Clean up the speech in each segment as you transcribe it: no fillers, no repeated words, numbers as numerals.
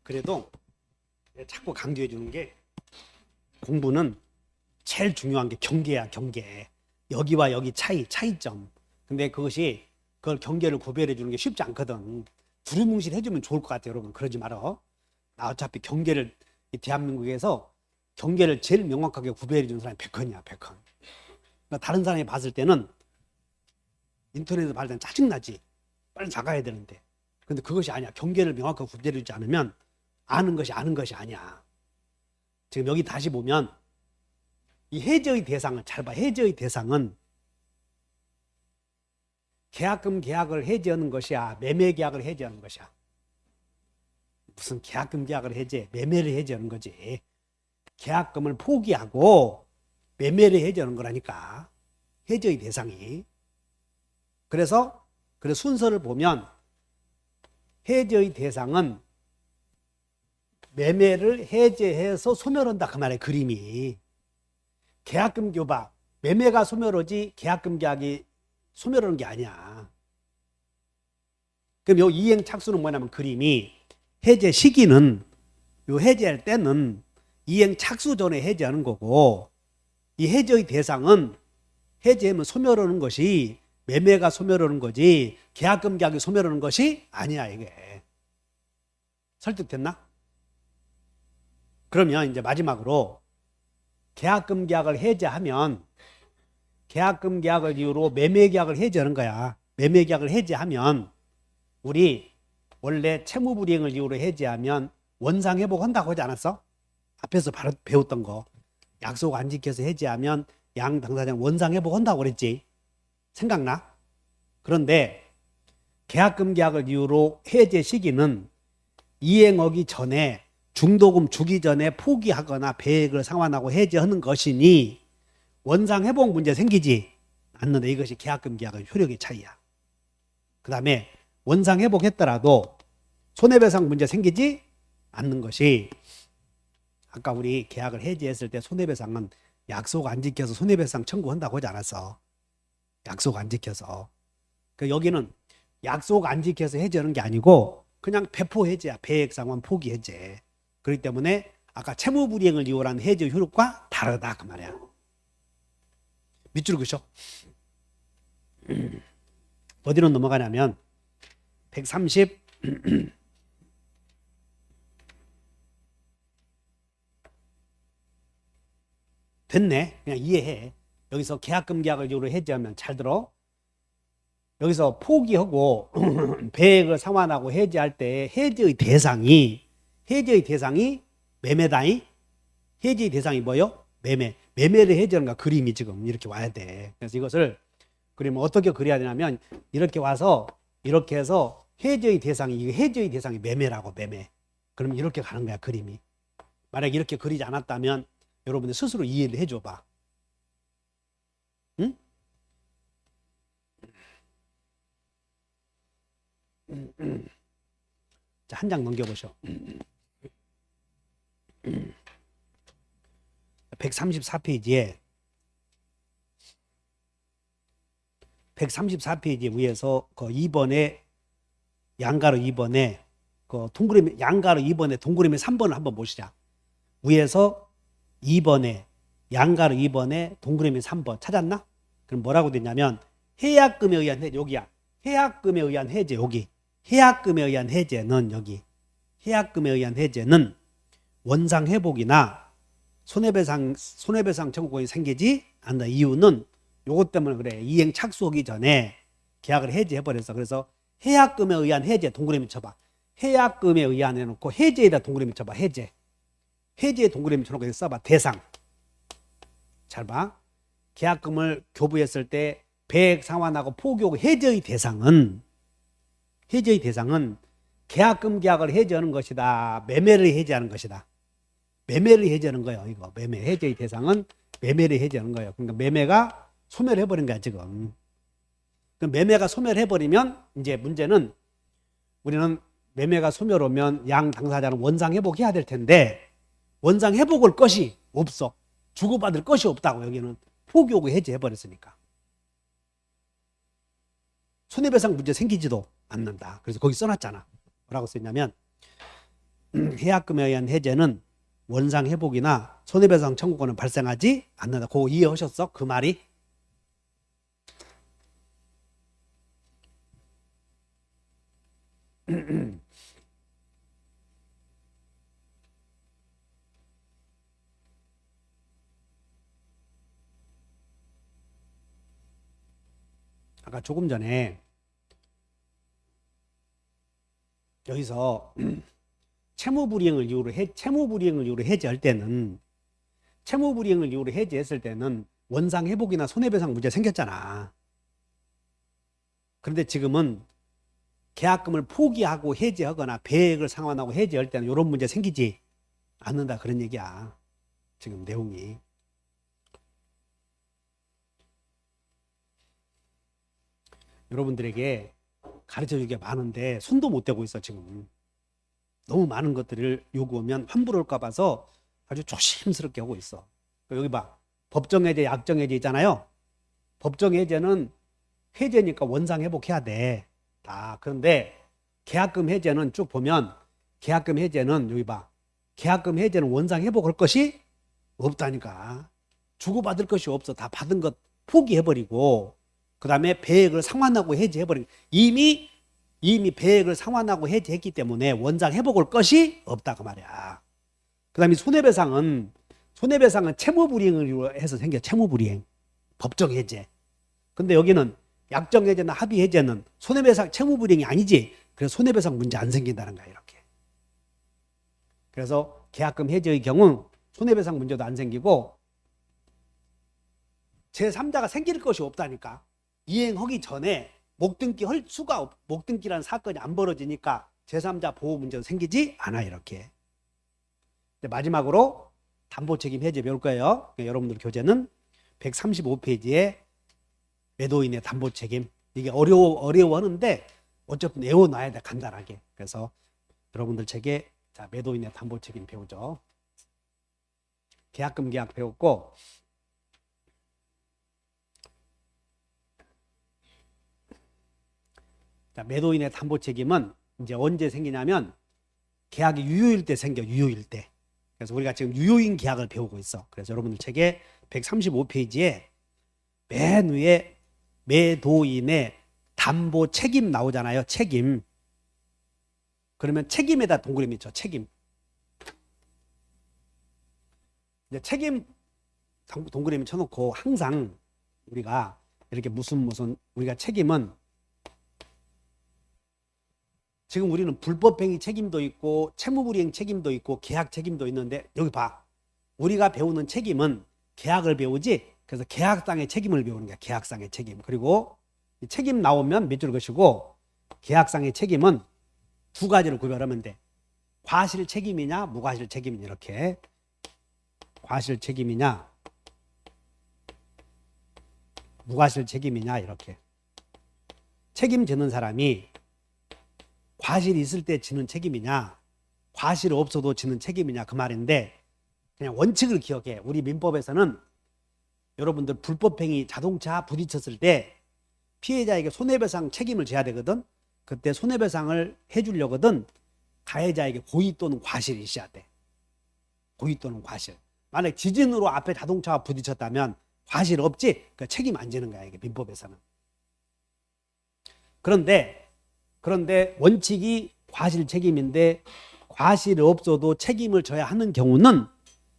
그래도 자꾸 강조해 주는 게 공부는 제일 중요한 게 경계야, 경계. 여기와 여기 차이점. 근데 그걸 경계를 구별해 주는 게 쉽지 않거든. 두루뭉실 해주면 좋을 것 같아요, 여러분. 그러지 말어. 나 어차피 경계를, 이 대한민국에서 경계를 제일 명확하게 구별해 주는 사람이 백헌이야, 백헌. 그러니까 다른 사람이 봤을 때는 인터넷에서 봤을 때는 짜증나지. 빨리 나가야 되는데. 근데 그것이 아니야. 경계를 명확하게 구별해 주지 않으면 아는 것이 아니야. 지금 여기 다시 보면 이 해제의 대상을 잘 봐. 해제의 대상은 계약금 계약을 해제하는 것이야, 매매 계약을 해제하는 것이야. 무슨 계약금 계약을 해제, 매매를 해제하는 거지. 계약금을 포기하고 매매를 해제하는 거라니까. 해제의 대상이. 그래서 순서를 보면 해제의 대상은 매매를 해제해서 소멸한다, 그 말이야, 그림이. 계약금 교바, 매매가 소멸하지 계약금 계약이 소멸하는 게 아니야. 그럼 요 이행 착수는 뭐냐면 그림이 해제 시기는 요 해제할 때는 이행 착수 전에 해제하는 거고, 이 해제의 대상은 해제하면 소멸하는 것이 매매가 소멸하는 거지 계약금 계약이 소멸하는 것이 아니야, 이게. 설득됐나? 그러면 이제 마지막으로 계약금 계약을 해제하면 계약금 계약을 이유로 매매 계약을 해제하는 거야. 매매 계약을 해제하면 우리 원래 채무 불이행을 이유로 해제하면 원상 회복한다고 하지 않았어? 앞에서 바로 배웠던 거. 약속 안 지켜서 해제하면 양 당사자는 원상 회복한다고 그랬지. 생각나? 그런데 계약금 계약을 이유로 해제 시기는 이행하기 전에 중도금 주기 전에 포기하거나 배액을 상환하고 해제하는 것이니 원상 회복 문제 생기지 않는데 이것이 계약금 계약의 효력의 차이야. 그 다음에 원상 회복했더라도 손해배상 문제 생기지 않는 것이, 아까 우리 계약을 해지했을 때 손해배상은 약속 안 지켜서 손해배상 청구한다고 하지 않았어? 약속 안 지켜서. 여기는 약속 안 지켜서 해제하는 게 아니고 그냥 배포 해제야. 배액 상환 포기 해제. 그렇기 때문에 아까 채무불이행을 이유로 한 해제 효력과 다르다, 그 말이야. 밑줄 그셔. 어디로 넘어가냐면 130 됐네. 그냥 이해해. 여기서 계약금 계약을 이유로 해제하면, 잘 들어. 여기서 포기하고 배액을 상환하고 해제할 때 해제의 대상이 매매다이. 해제의 대상이 뭐요? 매매를 해제하는 거. 그림이 지금 이렇게 와야 돼. 그래서 이것을 그러면 어떻게 그려야 되냐면 이렇게 와서 이렇게 해서 해제의 대상이 매매라고, 매매. 그러면 이렇게 가는 거야, 그림이. 만약 이렇게 그리지 않았다면 여러분들 스스로 이해를 해줘 봐. 응? 자, 한 장 넘겨보셔. 134페이지에 134페이지 위에서 그 2번에 양가로 2번에 그 동그라미, 양가로 2번에 동그라미 3번을 한번 보시자. 위에서 2번에 양가로 2번에 동그라미 3번 찾았나? 그럼 뭐라고 됐냐면 해약금에 의한 해제, 여기야. 해약금에 의한 해제, 여기. 해약금에 의한 해제는 여기. 해약금에 의한 해제는 원상 회복이나 손해배상 청구권이 생기지 않는 이유는 요것 때문에 그래. 이행 착수하기 전에 계약을 해제해버렸어. 그래서 해약금에 의한 해제 동그라미 쳐봐. 해약금에 의한 해놓고 해제에다 동그라미 쳐봐. 해제에 동그라미 쳐놓고 써봐. 대상. 잘 봐. 계약금을 교부했을 때 배액 상환하고 포기하고 해제의 대상은 계약금 계약을 해제하는 것이다, 매매를 해제하는 것이다. 매매를 해제하는 거예요. 이거 매매. 해제의 대상은 매매를 해제하는 거예요. 그러니까 매매가 소멸해버린 거야, 지금. 그럼 매매가 소멸해버리면 이제 문제는, 우리는 매매가 소멸하면 양 당사자는 원상 회복해야 될 텐데 원상 회복할 것이 없어. 주고받을 것이 없다고. 여기는 포기하고 해제해버렸으니까 손해배상 문제 생기지도 않는다. 그래서 거기 써놨잖아. 뭐라고 써있냐면 계약금에 의한 해제는 원상 회복이나 손해배상 청구권은 발생하지 않는다. 그거 이해하셨어? 그 말이? 아까 조금 전에 여기서 채무불이행을 이유로 해제할 때는 채무불이행을 이유로 해제했을 때는 원상 회복이나 손해배상 문제 생겼잖아. 그런데 지금은 계약금을 포기하고 해제하거나 배액을 상환하고 해제할 때는 이런 문제 생기지 않는다 그런 얘기야. 지금 내용이. 여러분들에게 가르쳐 주기가 많은데 손도 못 대고 있어 지금. 너무 많은 것들을 요구하면 환불할까 봐서 아주 조심스럽게 하고 있어. 여기 봐. 법정해제, 약정해제 있잖아요. 법정해제는 해제니까 원상 회복해야 돼. 다. 그런데 계약금 해제는 쭉 보면 계약금 해제는 여기 봐. 계약금 해제는 원상 회복할 것이 없다니까. 주고받을 것이 없어. 다 받은 것 포기해버리고 그 다음에 배액을 상환하고 해제해버리고 이미 배액을 상환하고 해제했기 때문에 원상 회복할 것이 없다 그 말이야. 그 다음에 손해배상은 채무불이행을 해서 생겨. 채무불이행. 법정해제. 근데 여기는 약정해제나 합의해제는 손해배상 채무불이행이 아니지. 그래서 손해배상 문제 안 생긴다는 거야 이렇게. 그래서 계약금 해제의 경우 손해배상 문제도 안 생기고 제3자가 생길 것이 없다니까. 이행하기 전에 목등기라는 사건이 안 벌어지니까 제3자 보호 문제도 생기지 않아 이렇게. 마지막으로 담보책임 해제 배울 거예요. 여러분들 교재는 135페이지에 매도인의 담보책임. 이게 어려워하는데 어차피 외워놔야 돼 간단하게. 그래서 여러분들 책에 자 매도인의 담보책임 배우죠. 계약금 계약 배웠고 자, 매도인의 담보책임은 이제 언제 생기냐면 계약이 유효일 때 생겨. 유효일 때. 그래서 우리가 지금 유효인 계약을 배우고 있어. 그래서 여러분들 책에 135페이지에 맨 위에 매도인의 담보 책임 나오잖아요. 책임. 그러면 책임에다 동그라미 쳐. 책임. 이제 책임 동그라미 쳐놓고 항상 우리가 이렇게 무슨 우리가 책임은 지금 우리는 불법행위 책임도 있고 채무불이행 책임도 있고 계약 책임도 있는데 여기 봐. 우리가 배우는 책임은 계약을 배우지. 그래서 계약상의 책임을 배우는 거야. 계약상의 책임. 그리고 이 책임 나오면 밑줄 그시고 계약상의 책임은 두 가지를 구별하면 돼. 과실 책임이냐 무과실 책임이냐 이렇게. 과실 책임이냐 무과실 책임이냐 이렇게. 책임지는 사람이 과실이 있을 때 지는 책임이냐 과실이 없어도 지는 책임이냐 그 말인데 그냥 원칙을 기억해. 우리 민법에서는 여러분들 불법행위 자동차 부딪혔을 때 피해자에게 손해배상 책임을 져야 되거든. 그때 손해배상을 해주려거든 가해자에게 고의 또는 과실이 있어야 돼. 고의 또는 과실. 만약 지진으로 앞에 자동차가 부딪혔다면 과실 없지? 그러니까 책임 안 지는 거야 이게 민법에서는. 그런데 원칙이 과실 책임인데 과실이 없어도 책임을 져야 하는 경우는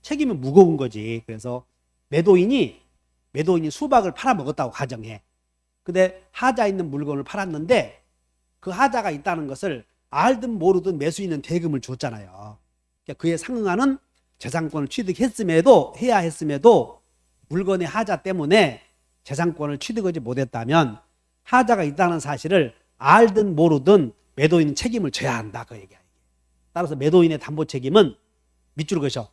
책임이 무거운 거지. 그래서 매도인이 수박을 팔아먹었다고 가정해. 근데 하자 있는 물건을 팔았는데 그 하자가 있다는 것을 알든 모르든 매수인은 대금을 줬잖아요. 그러니까 그에 상응하는 재산권을 해야 했음에도 물건의 하자 때문에 재산권을 취득하지 못했다면 하자가 있다는 사실을 알든 모르든 매도인은 책임을 져야 한다 그 얘기야. 따라서 매도인의 담보 책임은 밑줄 그셔.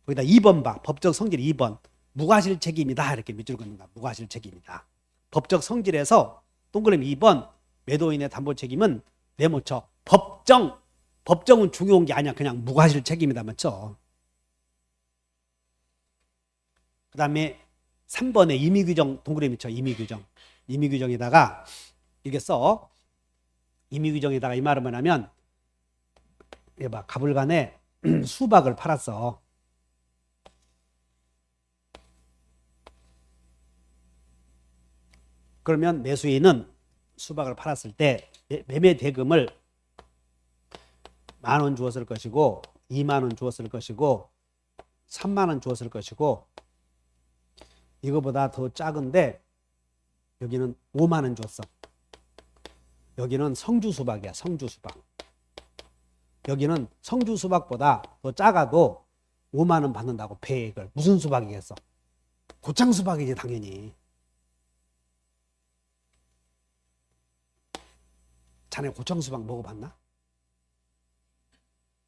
거기다 2번 봐. 법적 성질 2번. 무과실 책임이다 이렇게 밑줄 긋는 거야. 무과실 책임이다. 법적 성질에서 동그라미 2번 매도인의 담보 책임은 네모 쳐. 법정은 중요한 게 아니야. 그냥 무과실 책임이다 맞죠? 그 다음에 3번에 임의규정 동그라미 쳐. 임의규정에다가 이게 써. 임의규정에다가 이 말은 뭐냐면 봐, 가불간에 수박을 팔았어. 그러면 매수인은 수박을 팔았을 때 매매 대금을 10,000원 주었을 것이고 20,000원 주었을 것이고 30,000원 주었을 것이고 이거보다 더 작은데 여기는 50,000원 줬어. 여기는 성주 수박이야. 성주 수박. 여기는 성주 수박보다 더 작아도 50,000원 받는다고 배액을. 무슨 수박이겠어? 고창 수박이지 당연히. 자네 고창 수박 먹어봤나?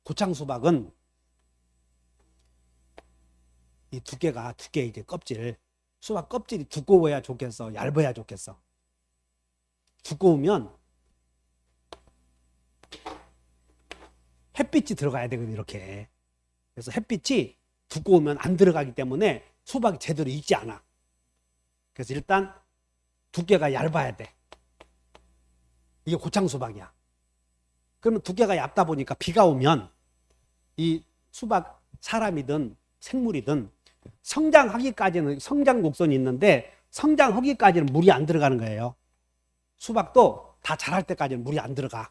고창 수박은 이 두께가 이제 껍질, 수박 껍질이 두꺼워야 좋겠어, 얇아야 좋겠어? 두꺼우면 햇빛이 들어가야 되거든, 이렇게. 그래서 햇빛이 두꺼우면 안 들어가기 때문에 수박이 제대로 익지 않아. 그래서 일단 두께가 얇아야 돼. 이게 고창 수박이야. 그러면 두께가 얇다 보니까 비가 오면 이 수박, 사람이든 생물이든 성장하기까지는 성장 곡선이 있는데 성장하기까지는 물이 안 들어가는 거예요. 수박도 다 자랄 때까지는 물이 안 들어가.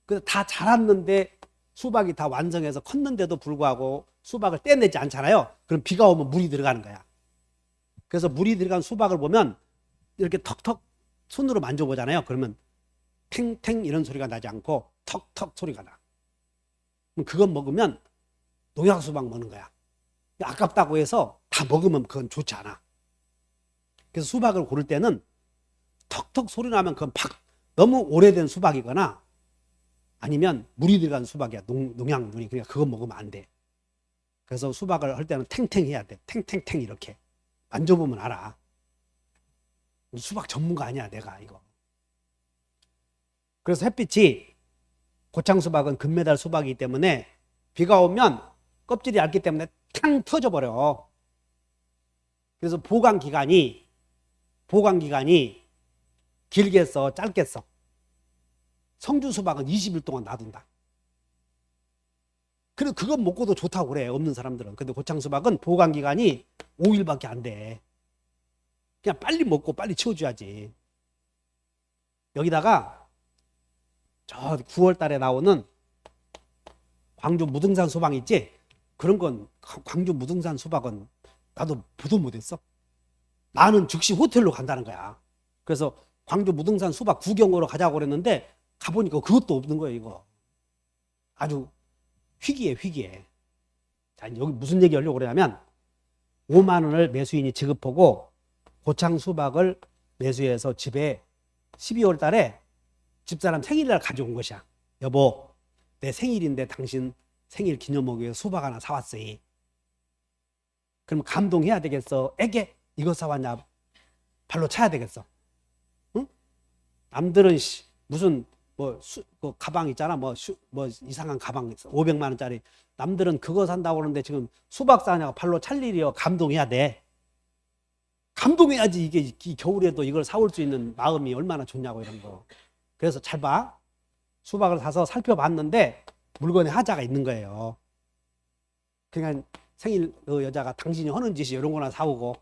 그래서 다 자랐는데 수박이 다 완성해서 컸는데도 불구하고 수박을 떼내지 않잖아요. 그럼 비가 오면 물이 들어가는 거야. 그래서 물이 들어간 수박을 보면 이렇게 턱턱 손으로 만져보잖아요. 그러면 탱탱 이런 소리가 나지 않고 턱턱 소리가 나. 그럼 그건 먹으면 농약 수박 먹는 거야. 아깝다고 해서 다 먹으면 그건 좋지 않아. 그래서 수박을 고를 때는 턱턱 소리 나면 그건 너무 오래된 수박이거나 아니면 물이 들어간 수박이야. 농약물이. 그러니까 그거 먹으면 안 돼. 그래서 수박을 할 때는 탱탱 해야 돼. 탱탱탱 이렇게. 만져보면 알아. 수박 전문가 아니야 내가 이거. 그래서 햇빛이 고창 수박은 금메달 수박이기 때문에 비가 오면 껍질이 얇기 때문에 탕 터져버려. 그래서 보관 기간이 길겠어 짧겠어? 성주 수박은 20일 동안 놔둔다. 그래서 그건 먹고도 좋다고 그래 없는 사람들은. 근데 고창 수박은 보관 기간이 5일밖에 안 돼. 그냥 빨리 먹고 빨리 치워줘야지. 여기다가 저 9월 달에 나오는 광주 무등산 수박 있지? 그런 건 광주 무등산 수박은 나도 보도 못했어. 나는 즉시 호텔로 간다는 거야. 그래서 광주 무등산 수박 구경으로 가자고 그랬는데 가보니까 그것도 없는 거예요. 이거 아주 희귀해. 자, 여기 무슨 얘기 하려고 그러냐면 50,000원을 매수인이 지급하고 고창 수박을 매수해서 집에 12월 달에 집사람 생일날 가져온 것이야. 여보, 내 생일인데 당신 생일 기념하기 위해서 수박 하나 사왔어요. 그럼 감동해야 되겠어? 애게 이거 사왔냐? 발로 차야 되겠어? 응? 남들은 무슨 그 가방 있잖아. 뭐 이상한 가방 있어. 500만 원짜리. 남들은 그거 산다고 그러는데 지금 수박 사냐고 발로 찰 일이요. 감동해야 돼. 감동해야지. 이게 이 겨울에도 이걸 사올 수 있는 마음이 얼마나 좋냐고 이런 거. 그래서 잘 봐. 수박을 사서 살펴봤는데 물건에 하자가 있는 거예요. 그러니까 생일 그 여자가 당신이 하는 짓이 이런 거나 사오고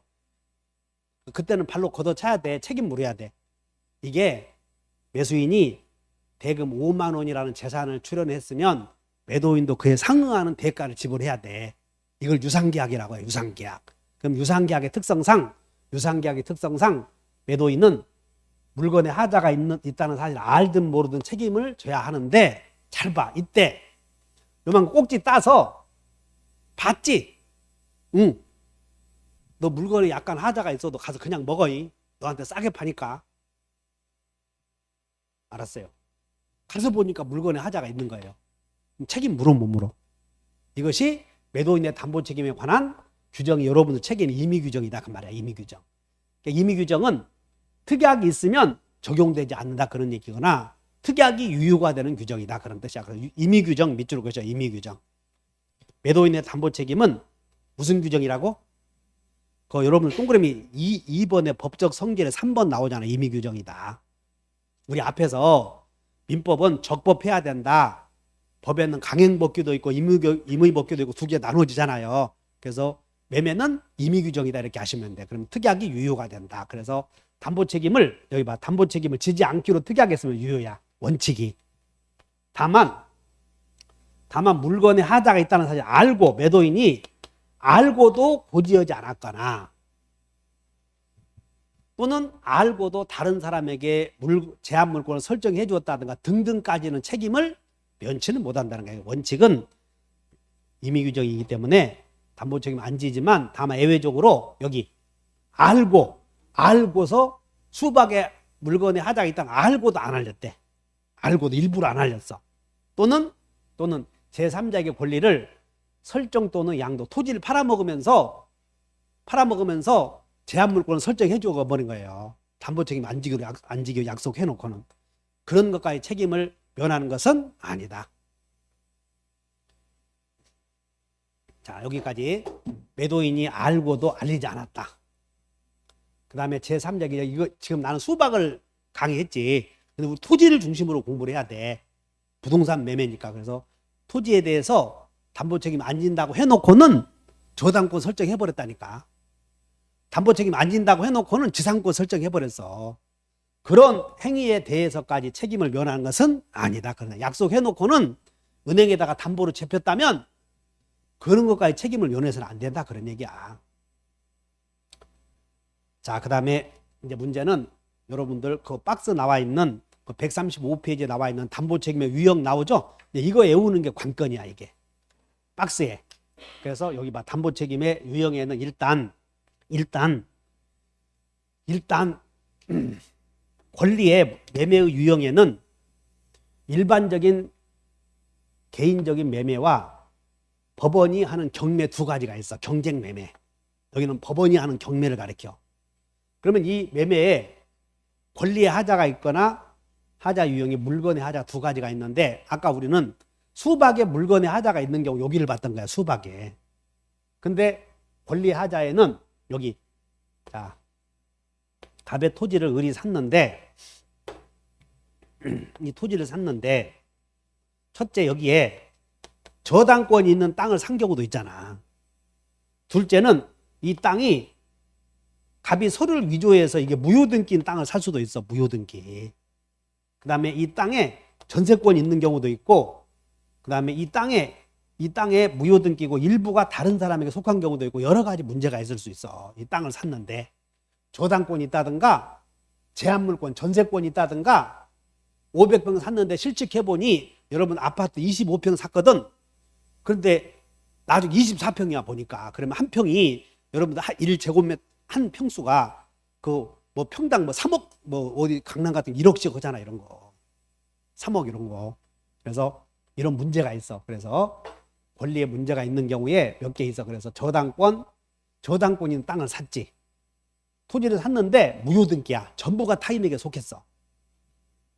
그때는 발로 걷어차야 돼. 책임 물어야 돼. 이게 매수인이 대금 50,000원이라는 재산을 출연했으면 매도인도 그에 상응하는 대가를 지불해야 돼. 이걸 유상계약이라고 해요. 유상계약. 그럼 유상계약의 특성상 매도인은 물건에 하자가 있다는 사실을 알든 모르든 책임을 져야 하는데 잘 봐. 이때 요만 꼭지 따서 봤지? 응. 너 물건에 약간 하자가 있어도 가서 그냥 먹어. 너한테 싸게 파니까. 알았어요. 가서 보니까 물건에 하자가 있는 거예요. 책임 물어 못 물어? 이것이 매도인의 담보 책임에 관한 규정이 여러분들 책임 임의규정이다 그 말이야. 임의규정. 그러니까 임의규정은 특약이 있으면 적용되지 않는다 그런 얘기거나 특약이 유효가 되는 규정이다 그런 뜻이야. 임의규정 밑줄을 그죠. 임의규정. 매도인의 담보 책임은 무슨 규정이라고? 그 여러분들 동그라미 2번의 법적 성질에 3번 나오잖아. 임의규정이다. 우리 앞에서 민법은 적법해야 된다. 법에는 강행법규도 있고 임의법규도 있고 두 개 나눠지잖아요. 그래서 매매는 임의규정이다 이렇게 하시면 돼. 그럼 특약이 유효가 된다. 그래서 담보책임을 여기 봐. 담보책임을 지지 않기로 특약에 쓰면 유효야. 원칙이. 다만 물건에 하자가 있다는 사실 알고 매도인이 알고도 고지하지 않았거나 또는 알고도 다른 사람에게 제한 물건을 설정해 주었다든가 등등까지는 책임을 면치는 못한다는 거예요. 원칙은 임의규정이기 때문에 담보책임 안 지지만 다만 예외적으로 여기 알고서 수박에 물건에 하자가 있다는 알고도 안 알렸대. 알고도 일부러 안 알렸어. 또는 제3자에게 권리를 설정 또는 양도 토지를 팔아먹으면서 제한 물건을 설정해 줘 버린 거예요. 담보책임 안 지기로 약속해 놓고는 그런 것까지 책임을 면하는 것은 아니다. 자, 여기까지 매도인이 알고도 알리지 않았다. 그 다음에 제3자에게 이거 지금 나는 수박을 강의했지. 근데 우리 토지를 중심으로 공부를 해야 돼. 부동산 매매니까. 그래서 토지에 대해서 담보책임 안 진다고 해놓고는 저당권 설정해버렸다니까. 담보책임 안 진다고 해놓고는 지상권 설정해버렸어. 그런 행위에 대해서까지 책임을 면하는 것은 아니다. 그러나 약속해놓고는 은행에다가 담보로 잡혔다면 그런 것까지 책임을 면해서는 안 된다. 그런 얘기야. 자, 그 다음에 이제 문제는 여러분들 그 박스 나와 있는 그 135페이지에 나와 있는 담보책임의 유형 나오죠? 이거 외우는 게 관건이야, 이게. 박스에. 그래서 여기 봐. 담보책임의 유형에는 일단 권리의 매매의 유형에는 일반적인 개인적인 매매와 법원이 하는 경매 두 가지가 있어. 경쟁 매매. 여기는 법원이 하는 경매를 가리켜. 그러면 이 매매에 권리의 하자가 있거나 하자 유형이 물건의 하자 두 가지가 있는데 아까 우리는 수박에 물건의 하자가 있는 경우 여기를 봤던 거야. 수박에. 근데 권리의 하자에는 여기 자 갑의 토지를 을이 샀는데 이 토지를 샀는데 첫째 여기에 저당권이 있는 땅을 산 경우도 있잖아. 둘째는 이 땅이 갑이 서류를 위조해서 이게 무효등기인 땅을 살 수도 있어. 무효등기. 그 다음에 이 땅에 전세권이 있는 경우도 있고 그 다음에 이 땅에 무효등기고 일부가 다른 사람에게 속한 경우도 있고 여러 가지 문제가 있을 수 있어. 이 땅을 샀는데 저당권이 있다든가 제한물권 전세권이 있다든가 500평 샀는데 실측해보니 여러분 아파트 25평 샀거든. 그런데 나중에 24평이야 보니까. 그러면 한 평이 여러분들 1제곱미터 한 평수가 그 뭐 평당 뭐 3억 뭐 어디 강남 같은 1억씩 하잖아. 이런 거 3억 이런 거. 그래서 이런 문제가 있어. 그래서 권리에 문제가 있는 경우에 몇 개 있어. 그래서 저당권이 있는 땅을 샀지. 토지를 샀는데 무효등기야. 전부가 타인에게 속했어.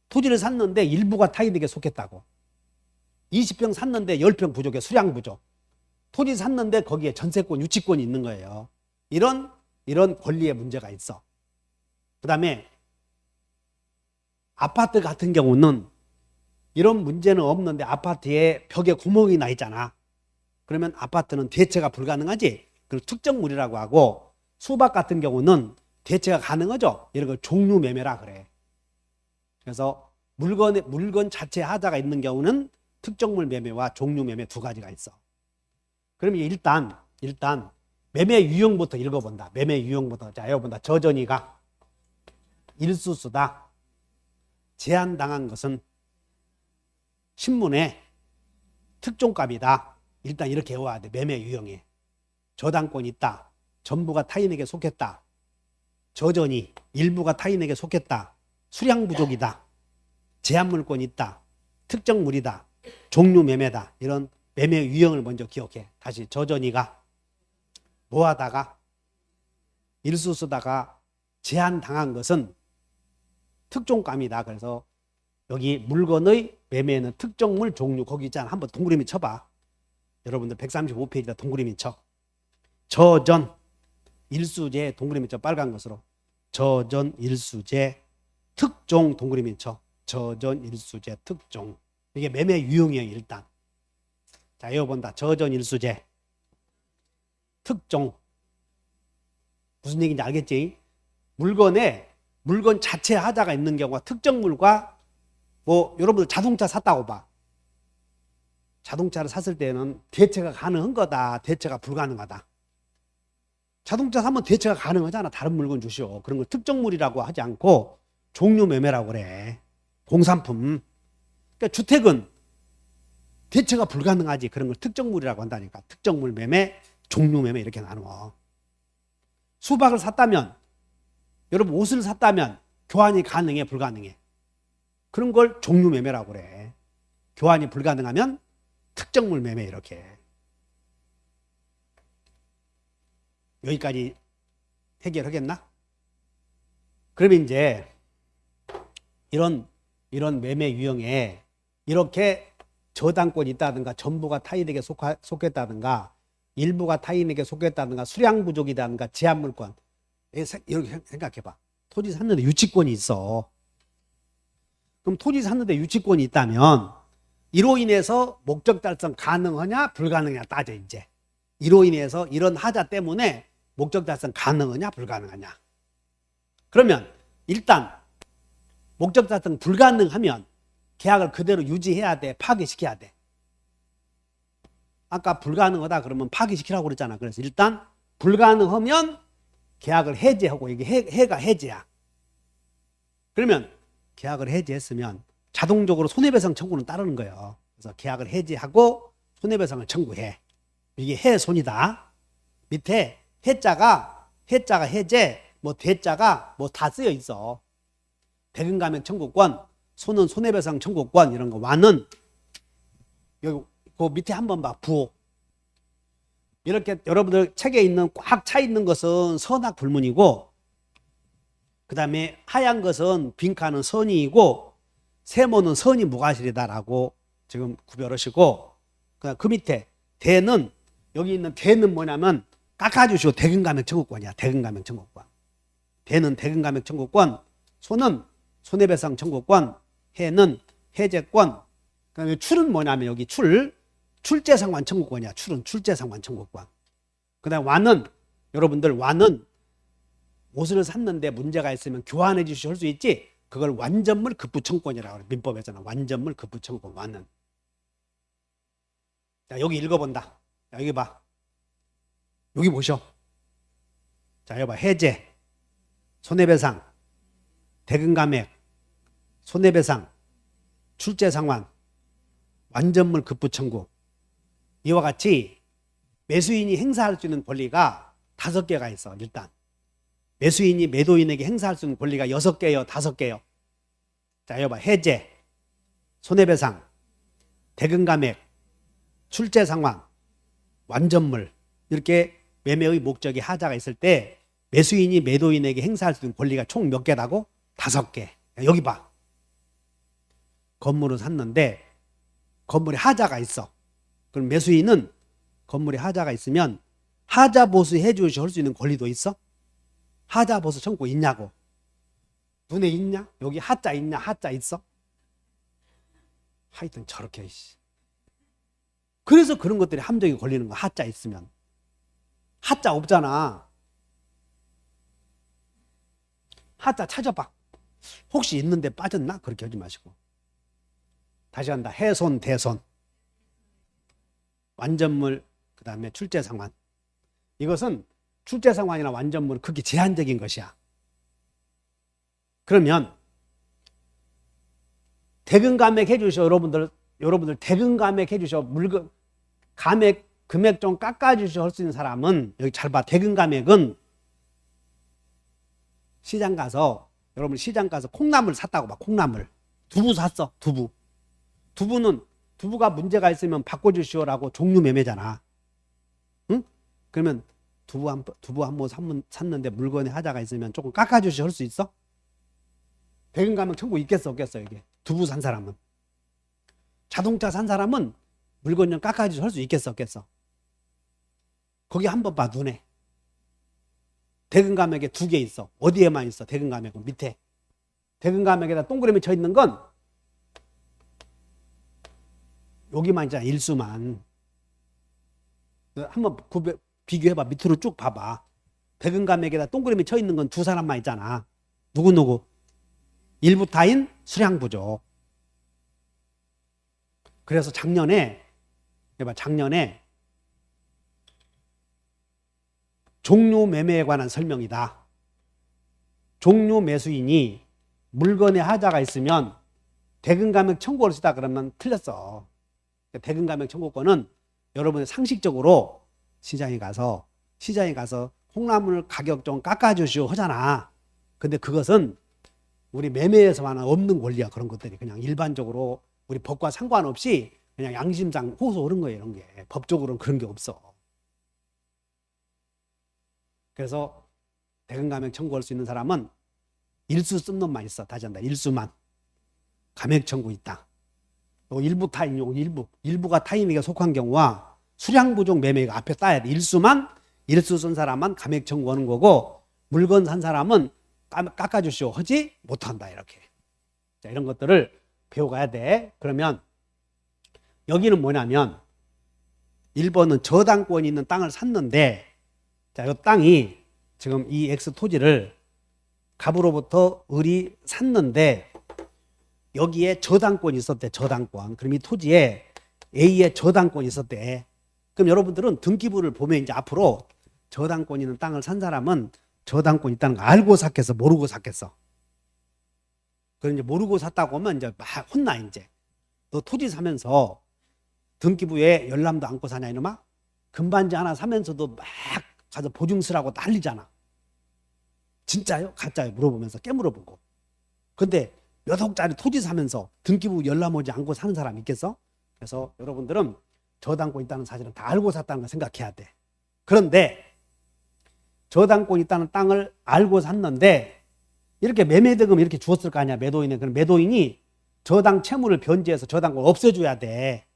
토지를 샀는데 일부가 타인에게 속했다고. 20평 샀는데 10평 부족해. 수량 부족. 토지 샀는데 거기에 전세권, 유치권이 있는 거예요. 이런 권리의 문제가 있어. 그 다음에 아파트 같은 경우는 이런 문제는 없는데 아파트에 벽에 구멍이 나 있잖아. 그러면 아파트는 대체가 불가능하지. 그걸 특정물이라고 하고 수박 같은 경우는 대체가 가능하죠. 이런 걸 종류 매매라 그래. 그래서 물건 자체 하자가 있는 경우는 특정물 매매와 종류 매매 두 가지가 있어. 그러면 일단 매매 유형부터 읽어본다. 매매 유형부터. 자, 읽어본다. 저전이가 일수수다. 제한당한 것은 신문에 특종값이다. 일단 이렇게 외워야 돼. 매매 유형에. 저당권이 있다. 전부가 타인에게 속했다. 저전이 일부가 타인에게 속했다. 수량 부족이다. 제한물권이 있다. 특정물이다. 종류 매매다. 이런 매매 유형을 먼저 기억해. 다시 저전이가 뭐하다가 일수 쓰다가 제한당한 것은 특종감이다. 그래서 여기 물건의 매매는 특정물 종류 거기 있잖아. 한번 동그라미 쳐봐. 여러분들 135페이지다 동그라미 쳐. 저전 일수제 동그라미 쳐. 빨간 것으로. 저전 일수제 특종 동그라미 쳐. 저전 일수제 특종. 이게 매매 유형이에요. 일단 자, 이거 본다. 저전일수제. 특종. 무슨 얘기인지 알겠지? 물건 자체 하자가 있는 경우가 특정물과 뭐 여러분들 자동차 샀다고 봐. 자동차를 샀을 때는 대체가 가능한 거다. 대체가 불가능하다. 자동차 사면 대체가 가능하잖아. 다른 물건 주시오. 그런 걸 특정물이라고 하지 않고 종류 매매라고 그래. 공산품. 그러니까 주택은 대체가 불가능하지. 그런 걸 특정물이라고 한다니까. 특정물 매매, 종류 매매 이렇게 나누어. 수박을 샀다면, 여러분 옷을 샀다면 교환이 가능해, 불가능해? 그런 걸 종류 매매라고 그래. 교환이 불가능하면 특정물 매매 이렇게. 여기까지 해결하겠나? 그러면 이제 이런 매매 유형에 이렇게 저당권이 있다든가 전부가 타인에게 속했다든가 일부가 타인에게 속했다든가 수량 부족이다든가 제한물권 이렇게 생각해봐. 토지 샀는데 유치권이 있어. 그럼 토지 샀는데 유치권이 있다면 이로 인해서 목적 달성 가능하냐 불가능하냐 따져. 이제 이로 인해서 이런 하자 때문에 목적 달성 가능하냐 불가능하냐. 그러면 일단 목적 달성 불가능하면 계약을 그대로 유지해야 돼, 파기시켜야 돼? 아까 불가능하다 그러면 파기시키라고 그랬잖아. 그래서 일단 불가능하면 계약을 해지하고, 이게 해가 해지야. 그러면 계약을 해지했으면 자동적으로 손해배상 청구는 따르는 거예요. 그래서 계약을 해지하고 손해배상을 청구해. 이게 해손이다. 밑에 해자가 해제, 뭐 대자가 뭐 다 쓰여 있어. 대금감액 청구권, 손은 손해배상 청구권 이런 거. 완은 여기 그 밑에 한번 봐. 부호. 이렇게 여러분들 책에 있는 꽉 차 있는 것은 선악 불문이고, 그 다음에 하얀 것은 빈칸은 선이이고, 세모는 선이 무과실이다라고 지금 구별하시고, 그 밑에 대는, 여기 있는 대는 뭐냐면 깎아주시고 대금감액 청구권이야. 대금감액 청구권. 대는 대금감액 청구권, 손은 손해배상 청구권, 해는 해제권. 그다음에 출은 뭐냐면 여기 출제상환 청구권이야. 출은 출제상환 청구권. 그다음 완은, 여러분들 완은 옷을 샀는데 문제가 있으면 교환해 주시오 할 수 있지. 그걸 완전물 급부 청구권이라고 그래. 민법에서는 완전물 급부 청구권. 완은. 자, 여기 읽어본다. 자, 여기 봐. 여기 보셔. 자, 여기 봐. 해제, 손해배상, 대금감액, 손해배상, 출제상환, 완전물 급부 청구. 이와 같이 매수인이 행사할 수 있는 권리가 5개가 있어. 일단 매수인이 매도인에게 행사할 수 있는 권리가 6개요, 5개요. 자, 여봐. 해제, 손해배상, 대금감액, 출제상환, 완전물. 이렇게 매매의 목적이 하자가 있을 때 매수인이 매도인에게 행사할 수 있는 권리가 총 몇 개라고? 5개. 여기 봐. 건물을 샀는데 건물에 하자가 있어. 그럼 매수인은 건물에 하자가 있으면 하자 보수해 주시오 할 수 있는 권리도 있어? 하자 보수 청구 있냐고. 눈에 있냐? 여기 하자 있냐? 하자 있어? 하여튼 저렇게. 그래서 그런 것들이 함정이 걸리는 거야. 하자 있으면. 하자 없잖아. 하자 찾아봐. 혹시 있는데 빠졌나? 그렇게 하지 마시고. 다시 한다. 해손, 대손, 완전물, 그 다음에 출제상환. 이것은 출제상환이나 완전물은 극히 제한적인 것이야. 그러면 대금감액 해주셔. 여러분들 대금감액 해주셔. 물건 금액 좀 깎아주셔 할 수 있는 사람은 여기 잘 봐. 대금감액은 시장 가서, 여러분 시장 가서 콩나물 샀다고 봐. 콩나물. 두부 샀어. 두부가 문제가 있으면 바꿔주시오라고 종류 매매잖아. 응? 그러면 두부 한 모 샀는데 물건에 하자가 있으면 조금 깎아주시오 할 수 있어? 대금감액 청구 있겠어 없겠어? 이게 두부 산 사람은. 자동차 산 사람은 물건 좀 깎아주시오 할 수 있겠어 없겠어? 거기 한번 봐. 눈에 대금감액에 2개 있어. 어디에만 있어? 대금감액은 밑에. 대금감액에다 동그라미 쳐 있는 건 여기만 있잖아. 일수만. 한번 비교해봐. 밑으로 쭉 봐봐. 대금감액에다 동그라미 쳐 있는 건 두 사람만 있잖아. 누구? 일부타인 수량부죠. 그래서 작년에 종료 매매에 관한 설명이다. 종료 매수인이 물건에 하자가 있으면 대금감액 청구할 수 있다 그러면 틀렸어. 대금감액 청구권은 여러분이 상식적으로 시장에 가서 콩나물 가격 좀 깎아주시오 하잖아. 근데 그것은 우리 매매에서만 없는 권리야. 그런 것들이 그냥 일반적으로 우리 법과 상관없이 그냥 양심상 호소 그런 거예요. 이런 게 법적으로는 그런 게 없어. 그래서 대금감액 청구할 수 있는 사람은 일수 쓴 놈만 있어. 다시 한다. 일수만 감액 청구 있다. 일부 타임, 일부가 타임에게 속한 경우와 수량부족 매매가 앞에 따야 돼. 일수 쓴 사람은 감액 청구하는 거고, 물건 산 사람은 깎아주시오 하지 못한다. 이렇게. 자, 이런 것들을 배워가야 돼. 그러면 여기는 뭐냐면 1번은 저당권이 있는 땅을 샀는데, 자, 이 땅이 지금 이 X 토지를 갑으로부터 을이 샀는데 여기에 저당권이 있었대. 저당권. 그럼 이 토지에 A의 저당권이 있었대. 그럼 여러분들은 등기부를 보면 이제 앞으로 저당권 있는 땅을 산 사람은 저당권 있다는 거 알고 샀겠어, 모르고 샀겠어? 그럼 이제 모르고 샀다고 하면 이제 막 혼나. 이제 너 토지 사면서 등기부에 열람도 안고 사냐 이놈아? 금반지 하나 사면서도 막 가서 보증 쓰라고 난리잖아. 진짜요? 가짜요? 물어보면서 깨물어보고. 근데 몇 억짜리 토지 사면서 등기부 열람 오지 않고 사는 사람 있겠어? 그래서 여러분들은 저당권 있다는 사실은 다 알고 샀다는 걸 생각해야 돼. 그런데 저당권 있다는 땅을 알고 샀는데 이렇게 매매대금 이렇게 주었을 거 아니야, 매도인에. 그럼 매도인이 저당 채무를 변제해서 저당권 없애줘야 돼.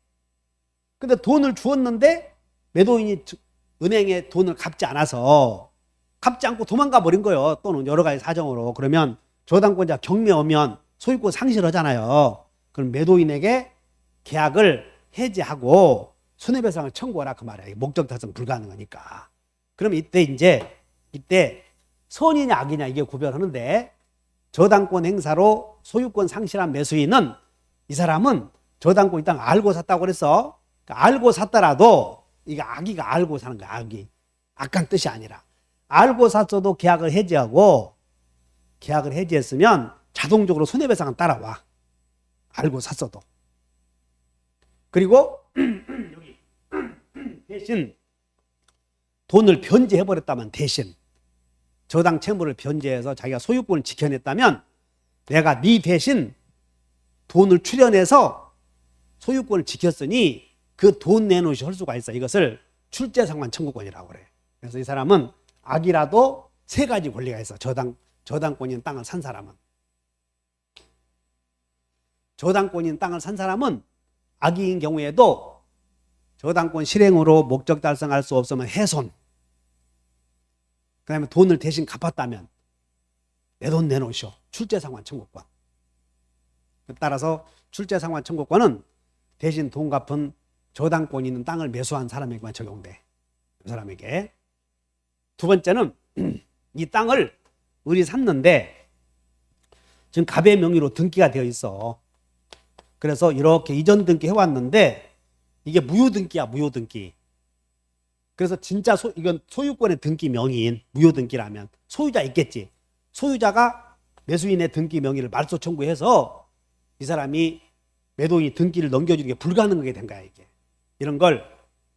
근데 돈을 주었는데 매도인이 은행에 돈을 갚지 않고 도망가 버린 거예요. 또는 여러 가지 사정으로. 그러면 저당권자 경매 오면 소유권 상실하잖아요. 그럼 매도인에게 계약을 해지하고 손해배상을 청구하라 그 말이야. 목적 달성 불가능하니까. 그럼 이때 선이냐 악이냐 이게 구별하는데, 저당권 행사로 소유권 상실한 매수인은 이 사람은 저당권 있다는 걸 알고 샀다고 그랬어. 그러니까 알고 샀더라도 이거 악이가 알고 사는 거야. 악이. 악한 뜻이 아니라. 알고 샀어도 계약을 해지했으면 자동적으로 손해배상은 따라와. 알고 샀어도. 그리고 여기 대신 돈을 변제해버렸다면, 대신 저당 채무를 변제해서 자기가 소유권을 지켜냈다면 내가 네 대신 돈을 출연해서 소유권을 지켰으니 그 돈 내놓으시 할 수가 있어. 이것을 출제상환 청구권이라고 그래. 그래서 이 사람은 악이라도 세 가지 권리가 있어. 저당권인 땅을 산 사람은. 저당권인 땅을 산 사람은 악의인 경우에도 저당권 실행으로 목적 달성할 수 없으면 훼손. 그 다음에 돈을 대신 갚았다면 내 돈 내놓으시오. 출제상환 청구권. 따라서 출제상환 청구권은 대신 돈 갚은 저당권 있는 땅을 매수한 사람에게만 적용돼. 그 사람에게. 두 번째는 이 땅을 을이 샀는데 지금 갑의 명의로 등기가 되어 있어. 그래서 이렇게 이전 등기 해왔는데 이게 무효등기야. 무효등기. 그래서 진짜 이건 소유권의 등기 명의인 무효등기라면 소유자 있겠지. 소유자가 매수인의 등기 명의를 말소 청구해서 이 사람이 매도인이 등기를 넘겨주는 게 불가능하게 된 거야. 이게. 이런 걸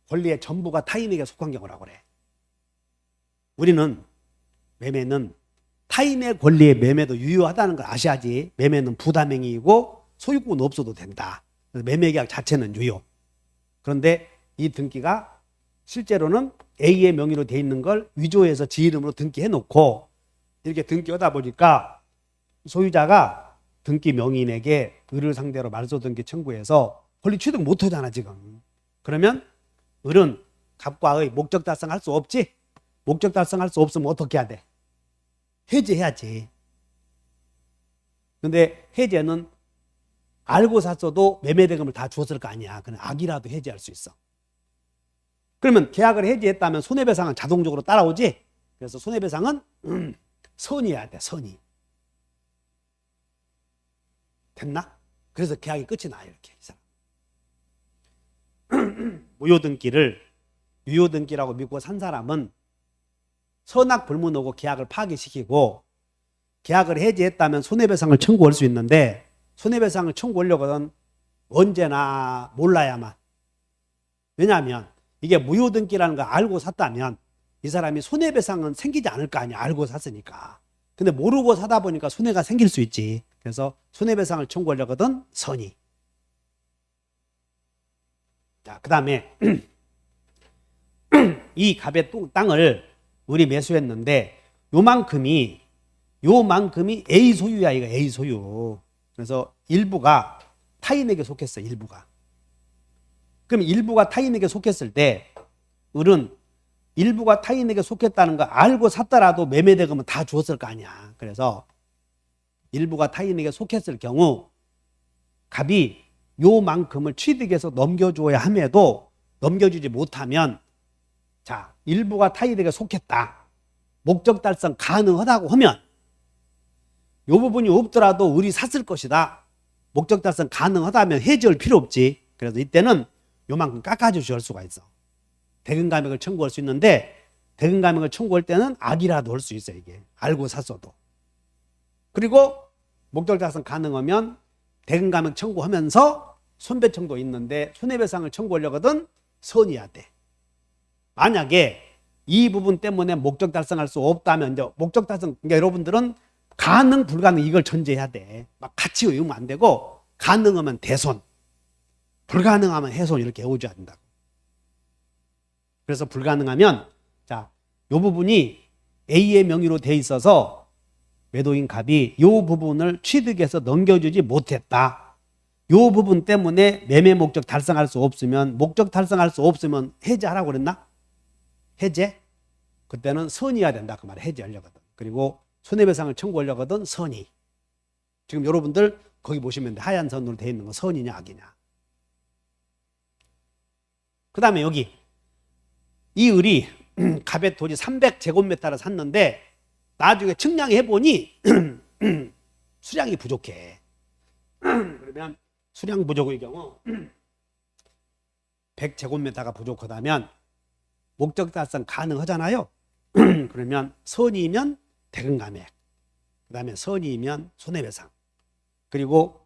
권리의 전부가 타인에게 속한 경우라고 그래. 우리는 매매는 타인의 권리의 매매도 유효하다는 걸 아셔야지. 매매는 부담행위이고 소유권 없어도 된다. 그래서 매매계약 자체는 유효. 그런데 이 등기가 실제로는 A의 명의로 돼 있는 걸 위조해서 지 이름으로 등기해 놓고 이렇게 등기하다 보니까 소유자가 등기 명의인에게 을을 상대로 말소 등기 청구해서 권리 취득 못 하잖아 지금. 그러면 을은 갑과 의 목적 달성할 수 없지. 목적 달성할 수 없으면 어떻게 해야 돼? 해지해야지. 근데 해제는 알고 샀어도 매매대금을 다 주었을 거 아니야. 그냥 악이라도 해제할 수 있어. 그러면 계약을 해지했다면 손해배상은 자동적으로 따라오지. 그래서 손해배상은 선의해야 돼. 선의. 됐나? 그래서 계약이 끝이 나 이렇게. 무효등기를 유효등기라고 믿고 산 사람은 선악불문하고 계약을 파기시키고 계약을 해지했다면 손해배상을 청구할 수 있는데 손해배상을 청구하려거든 언제나 몰라야만. 왜냐하면 이게 무효등기라는 걸 알고 샀다면 이 사람이 손해배상은 생기지 않을 거 아니야. 알고 샀으니까. 근데 모르고 사다 보니까 손해가 생길 수 있지. 그래서 손해배상을 청구하려거든 선의. 자, 그 다음에 이 갑의 땅을 우리 매수했는데 요만큼이 A 소유야. 이거 A 소유. 그래서 일부가 타인에게 속했어. 일부가. 그럼 일부가 타인에게 속했을 때 을은 일부가 타인에게 속했다는 거 알고 샀더라도 매매대금은 다 주었을 거 아니야. 그래서 일부가 타인에게 속했을 경우 갑이 요만큼을 취득해서 넘겨줘야 함에도 넘겨주지 못하면 자, 일부가 타인에게 속했다. 목적 달성 가능하다고 하면 요 부분이 없더라도 을이 샀을 것이다. 목적 달성 가능하다면 해지할 필요 없지. 그래서 이때는 요만큼 깎아주실 수가 있어. 대금 감액을 청구할 수 있는데 대금 감액을 청구할 때는 악이라도 할 수 있어. 이게 알고 샀어도. 그리고 목적 달성 가능하면 대금 감액 청구하면서 손배청도 있는데 손해배상을 청구하려거든 선의해야 돼. 만약에 이 부분 때문에 목적 달성할 수 없다면 이제 목적 달성 그러니까 여러분들은 가능 불가능 이걸 전제해야 돼. 막 같이 외우면 안 되고 가능하면 대손, 불가능하면 해손 이렇게 외워줘야 된다고. 그래서 불가능하면 자, 요 부분이 A의 명의로 돼 있어서 매도인 갑이 요 부분을 취득해서 넘겨주지 못했다. 요 부분 때문에 매매 목적 달성할 수 없으면 목적 달성할 수 없으면 해제하라고 그랬나? 해제? 그때는 선의해야 된다. 그 말에 해제하려거든. 그리고 손해배상을 청구하려거든 선의. 지금 여러분들 거기 보시면 하얀 선으로 되어 있는 거 선의냐 악이냐. 그 다음에 여기 이 을이 갑의 토지 300제곱미터를 샀는데 나중에 측량해 보니 수량이 부족해. 그러면 수량 부족의 경우 100제곱미터가 부족하다면 목적 달성 가능하잖아요. 그러면 선의면 대금 감액, 그 다음에 선의면 손해배상. 그리고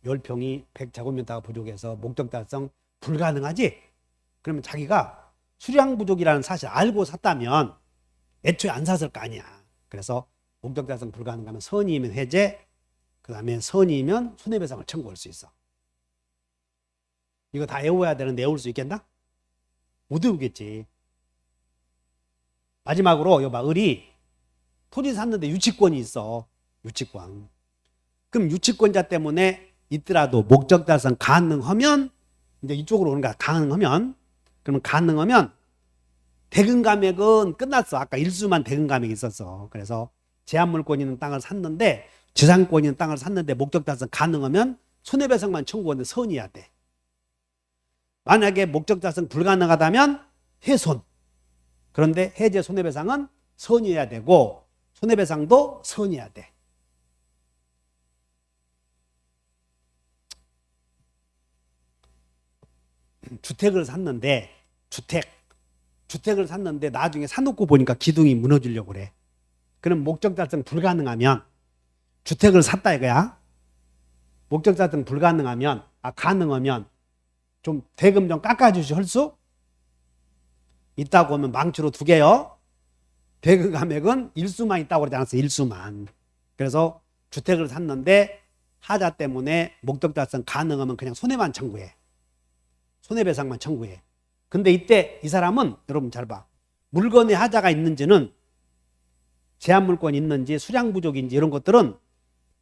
10평이 100제곱미터가 부족해서 목적 달성 불가능하지? 그러면 자기가 수량 부족이라는 사실 알고 샀다면 애초에 안 샀을 거 아니야. 그래서 목적 달성 불가능하면 선의면 해제, 그 다음에 선의면 손해배상을 청구할 수 있어. 이거 다 외워야 되는데 외울 수 있겠나? 못 외우겠지. 마지막으로 여봐, 을이 토지 샀는데 유치권이 있어. 유치권. 그럼 유치권자 때문에 있더라도 목적 달성 가능하면 이제 이쪽으로 오는 거야. 가능하면. 그러면 가능하면 대금 감액은 끝났어. 아까 일수만 대금 감액이 있었어. 그래서 제한물권 있는 땅을 샀는데 지상권 있는 땅을 샀는데 목적 달성 가능하면 손해배상만 청구하는데 선의해야 돼. 만약에 목적 달성 불가능하다면 해손. 그런데 해제 손해배상은 선의해야 되고 손해배상도 선의해야 돼. 주택을 샀는데 주택을 샀는데 나중에 사놓고 보니까 기둥이 무너지려고 그래. 그럼 목적 달성 불가능하면 주택을 샀다 이거야. 목적 달성 불가능하면 가능하면 좀 대금 좀 깎아주실 수 있다고 하면 망치로 2개요. 대금 감액은 일수만 있다고 그러지 않았어. 일수만. 그래서 주택을 샀는데 하자 때문에 목적 달성 가능하면 그냥 손해만 청구해. 손해배상만 청구해. 근데 이때 이 사람은 여러분 잘 봐. 물건의 하자가 있는지는 제한물권이 있는지 수량 부족인지 이런 것들은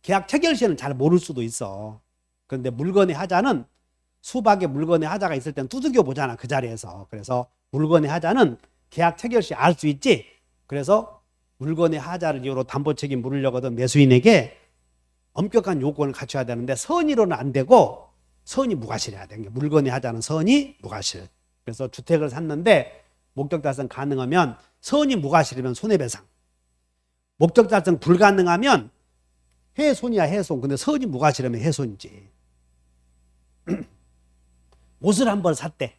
계약 체결 시에는 잘 모를 수도 있어. 그런데 물건의 하자는 수박의 물건의 하자가 있을 땐 두들겨 보잖아. 그 자리에서. 그래서 물건의 하자는 계약 체결 시 알 수 있지. 그래서 물건의 하자를 이유로 담보 책임 물으려거든 매수인에게 엄격한 요건을 갖춰야 되는데 선의로는 안 되고 선의 무과실해야 돼. 물건의 하자는 선의 무과실. 그래서 주택을 샀는데 목적 달성 가능하면 선이 무과실이면 손해배상. 목적 달성 불가능하면 훼손이야 훼손. 근데 선이 무과실이면 훼손이지. 옷을 한 벌 샀대.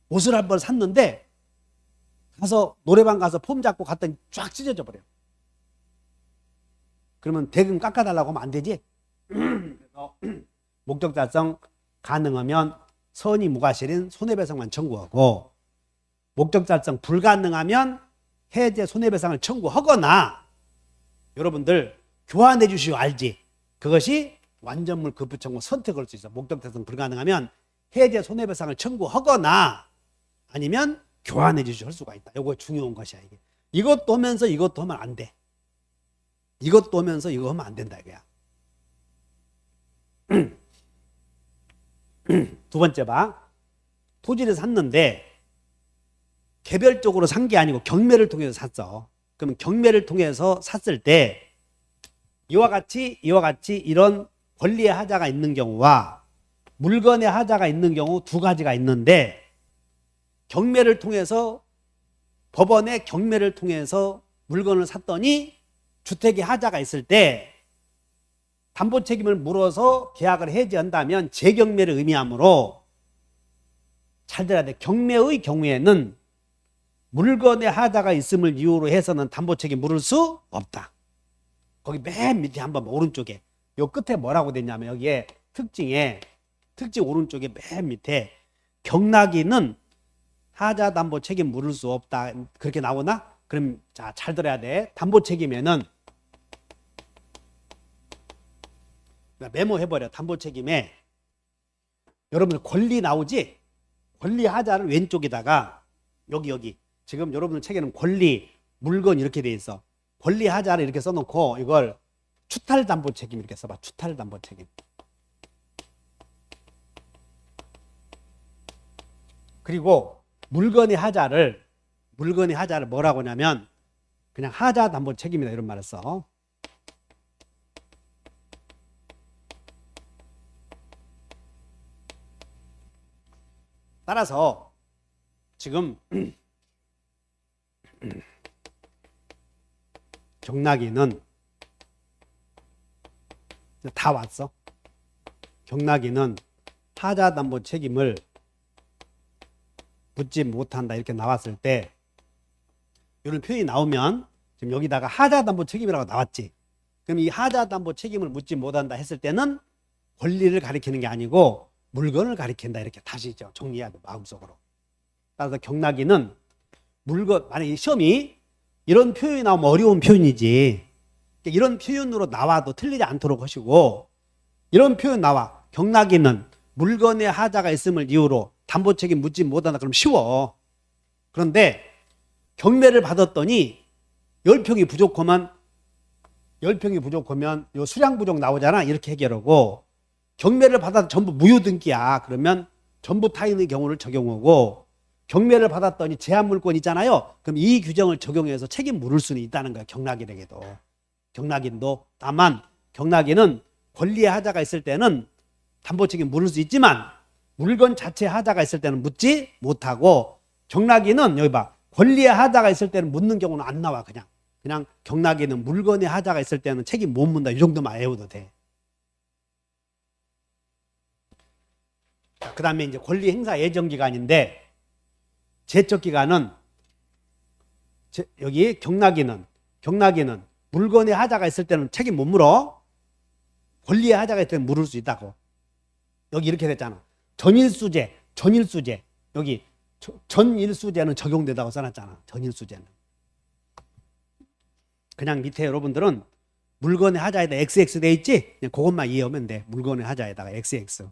옷을 한 벌 샀는데 가서 노래방 가서 폼 잡고 갔더니 쫙 찢어져 버려. 그러면 대금 깎아달라고 하면 안 되지. 그래서 목적 달성 가능하면 선이 무과실인 손해배상만 청구하고, 목적 달성 불가능하면 해제 손해배상을 청구하거나, 여러분들 교환해 주시오 알지? 그것이 완전물 급부 청구 선택할 수 있어. 목적 달성 불가능하면 해제 손해배상을 청구하거나 아니면 교환해 주시오 할 수가 있다. 이거 중요한 것이야. 이게. 이것도 하면서 이것도 하면 안 돼. 이것도 하면서 이거 하면 안 된다 이거야. 두 번째 봐. 토지를 샀는데 개별적으로 산 게 아니고 경매를 통해서 샀어. 그러면 경매를 통해서 샀을 때 이와 같이 이런 권리의 하자가 있는 경우와 물건의 하자가 있는 경우 두 가지가 있는데, 경매를 통해서 법원에 경매를 통해서 물건을 샀더니 주택의 하자가 있을 때 담보 책임을 물어서 계약을 해지한다면 재경매를 의미하므로, 잘 들어야 돼. 경매의 경우에는 물건의 하자가 있음을 이유로 해서는 담보 책임 물을 수 없다. 거기 맨 밑에 한번 오른쪽에 요 끝에 뭐라고 됐냐면, 여기에 특징 오른쪽에 맨 밑에 경락인은 하자 담보 책임 물을 수 없다 그렇게 나오나? 그럼 자, 잘 들어야 돼. 담보 책임에는 메모해버려. 담보 책임에 여러분들 권리 나오지? 권리 하자를 왼쪽에다가 여기 지금 여러분들 책에는 권리 물건 이렇게 돼 있어. 권리 하자를 이렇게 써놓고 이걸 추탈 담보 책임 이렇게 써봐. 추탈 담보 책임. 그리고 물건의 하자를 뭐라고 하냐면 그냥 하자 담보 책임이다 이런 말을 써. 따라서 지금 경락인은 다 왔어. 경락인은 하자 담보 책임을 묻지 못한다 이렇게 나왔을 때, 이런 표현이 나오면 지금 여기다가 하자 담보 책임이라고 나왔지. 그럼 이 하자 담보 책임을 묻지 못한다 했을 때는 권리를 가리키는 게 아니고 물건을 가리킨다 이렇게 다시 정리해야 돼 마음속으로. 따라서 경락인은 물건, 만약에 시험이 이런 표현이 나오면 어려운 표현이지. 이런 표현으로 나와도 틀리지 않도록 하시고, 이런 표현 나와. 경락인은 물건의 하자가 있음을 이유로 담보 책임 묻지 못한다. 그럼 쉬워. 그런데 경매를 받았더니 10평이 부족하면 요 수량 부족 나오잖아. 이렇게 해결하고, 경매를 받아서 전부 무효등기야. 그러면 전부 타인의 경우를 적용하고, 경매를 받았더니 제한물권 있잖아요. 그럼 이 규정을 적용해서 책임 물을 수는 있다는 거야. 경락인에게도. 경락인도. 다만 경락인은 권리의 하자가 있을 때는 담보 책임 물을 수 있지만 물건 자체 하자가 있을 때는 묻지 못하고, 경락인은 여기 봐. 권리의 하자가 있을 때는 묻는 경우는 안 나와. 그냥 경락인은 물건의 하자가 있을 때는 책임 못 묻는다. 이 정도만 외워도 돼. 그 다음에 이제 권리 행사 예정 기간인데, 제척 기간은 여기 경락인은 물건의 하자가 있을 때는 책임 못 물어. 권리의 하자가 있을 때는 물을 수 있다고. 여기 이렇게 됐잖아. 전일수재 여기 전일수재는 적용된다고 써놨잖아. 전일수재는 그냥 밑에 여러분들은 물건의 하자에다 XX 돼 있지? 그냥 그것만 이해하면 돼. 물건의 하자에다가 XX.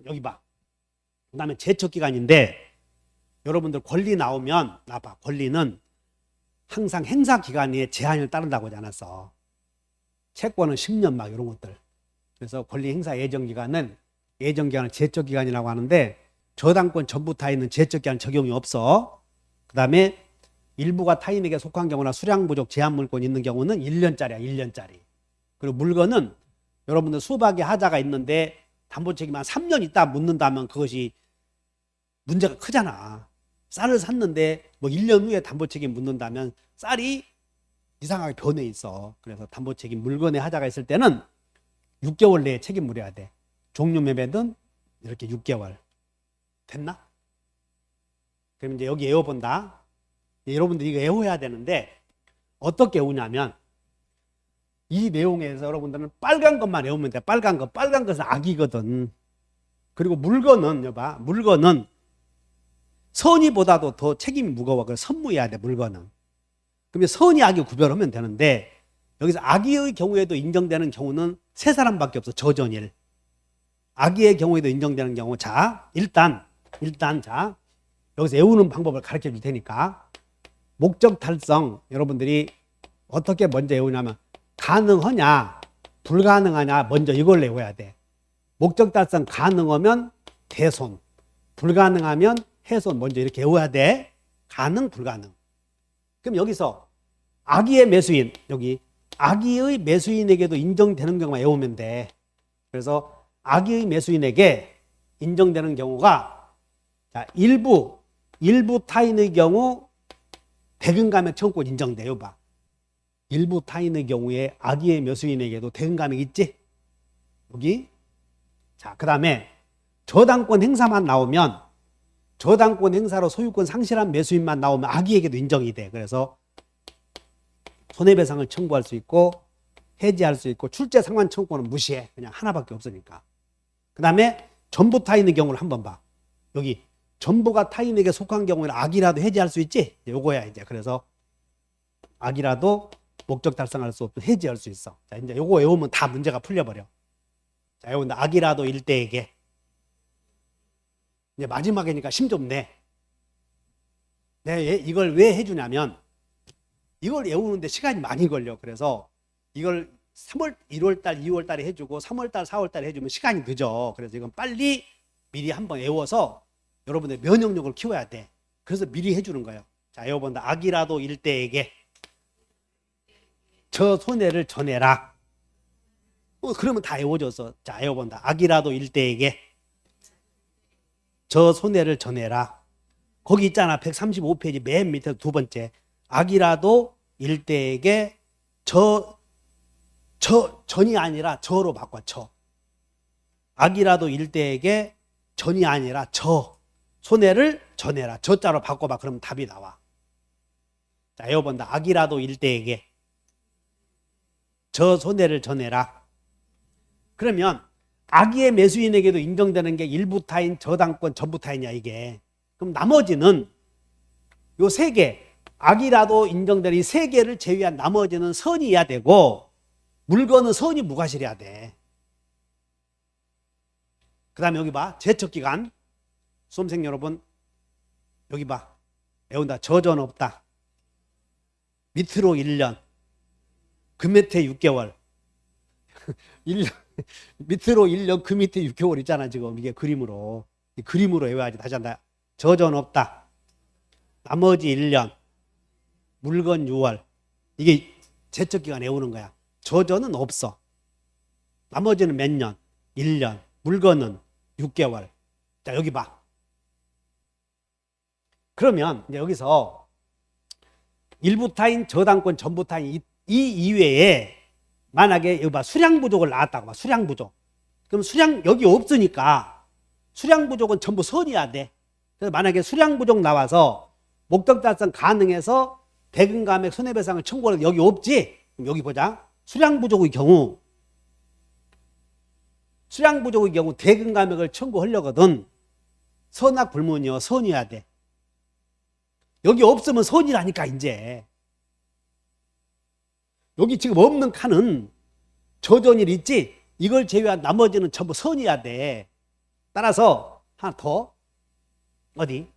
여기 봐. 그 다음에 제척기간인데, 여러분들 권리 나오면 나봐. 권리는 항상 행사기간에 제한을 따른다고 하지 않았어. 채권은 10년 막 이런 것들. 그래서 권리 행사 예정기간을 제척기간이라고 하는데, 저당권 전부 타인은 제척기간 적용이 없어. 그 다음에 일부가 타인에게 속한 경우나 수량 부족 제한물권이 있는 경우는 1년짜리야. 1년짜리. 그리고 물건은 여러분들 수박의 하자가 있는데 담보 책임 한 3년 있다 묻는다면 그것이 문제가 크잖아. 쌀을 샀는데 뭐 1년 후에 담보 책임 묻는다면 쌀이 이상하게 변해 있어. 그래서 담보 책임 물건의 하자가 있을 때는 6개월 내에 책임 물어야 돼. 종료 매매든 이렇게 6개월. 됐나? 그럼 이제 여기 외워본다. 여러분들이 이거 외워야 되는데 어떻게 외우냐면 이 내용에서 여러분들은 빨간 것만 외우면 돼. 빨간 거. 빨간 것은 악이거든. 그리고 물건은 여봐. 물건은 선의보다도 더 책임이 무거워. 그래서 선무해야 돼. 물건은. 그러면 선의 악이 구별하면 되는데 여기서 악의의 경우에도 인정되는 경우는 세 사람밖에 없어. 저전일. 악의의 경우에도 인정되는 경우. 자, 일단 자 여기서 외우는 방법을 가르쳐 줄 테니까 목적 달성 여러분들이 어떻게 먼저 외우냐면 가능하냐 불가능하냐 먼저 이걸 외워야 돼. 목적 달성 가능하면 대손, 불가능하면 해손 먼저 이렇게 외워야 돼. 가능 불가능. 그럼 여기서 악의의 매수인 여기 악의의 매수인에게도 인정되는 경우만 외우면 돼. 그래서 악의의 매수인에게 인정되는 경우가 자, 일부 타인의 경우 대금감액 청구권 인정돼요. 봐. 일부 타인의 경우에 악의의 매수인에게도 대금감액 있지? 여기. 자, 그 다음에 저당권 행사만 나오면 저당권 행사로 소유권 상실한 매수인만 나오면 악의에게도 인정이 돼. 그래서 손해배상을 청구할 수 있고 해지할 수 있고 출제 상환 청구권은 무시해. 그냥 하나밖에 없으니까. 그 다음에 전부 타인의 경우를 한번 봐. 여기 전부가 타인에게 속한 경우에는 악이라도 해지할 수 있지? 요거야 이제. 그래서 악이라도 목적 달성할 수 없고 해지할 수 있어. 자, 이제 요거 외우면 다 문제가 풀려버려. 자, 요거 악이라도 일대에게. 이제 마지막이니까 힘 좀 내. 이걸 왜 해주냐면 이걸 외우는데 시간이 많이 걸려. 그래서 이걸 3월, 1월달, 2월달에 해주고 3월달, 4월달에 해주면 시간이 늦어. 그래서 이건 빨리 미리 한번 외워서 여러분의 면역력을 키워야 돼. 그래서 미리 해주는 거예요. 자, 외워본다. 악이라도 일대에게 저 손해를 전해라. 그러면 다 외워졌어. 자, 외워본다. 악이라도 일대에게 저 손해를 전해라. 거기 있잖아. 135페이지 맨 밑에 두 번째. 악이라도 일대에게 전이 아니라 저로 바꿔. 악이라도 일대에게 전이 아니라 손해를 전해라. 저자로 바꿔봐. 그러면 답이 나와. 자, 외워본다. 악이라도 일대에게 저 손해를 전해라. 그러면 악의의 매수인에게도 인정되는 게 일부 타인, 저당권, 전부 타인이야 이게. 그럼 나머지는 요 세 개, 악이라도 인정되는 이 세 개를 제외한 나머지는 선이어야 되고 물건은 선이 무과실해야 돼. 그 다음에 여기 봐. 제척기간. 수험생 여러분 여기 봐. 외운다. 저전 없다. 밑으로 1년. 그 밑에 6개월. 1년, 밑으로 1년 그 밑에 6개월 있잖아 지금. 이게 그림으로. 이 그림으로 외워야지. 다시 한다. 저전 없다. 나머지 1년. 물건 6월. 이게 제척기간 외우는 거야. 저전은 없어. 나머지는 몇 년? 1년. 물건은 6개월. 자, 여기 봐. 그러면 이제 여기서 일부 타인, 저당권, 전부 타인 이 이외에 만약에 여기 봐. 수량 부족을 나왔다고 봐. 수량 부족. 그럼 수량 여기 없으니까 수량 부족은 전부 선이어야 돼. 그래서 만약에 수량 부족 나와서 목적 달성 가능해서 대금 감액 손해배상을 청구하는 여기 없지? 그럼 여기 보자. 수량 부족의 경우 대금 감액을 청구하려거든 선악 불문이요. 선이어야 돼. 여기 없으면 선이라니까 이제. 여기 지금 없는 칸은 저전일 있지? 이걸 제외한 나머지는 전부 선이어야 돼. 따라서 하나 더. 어디?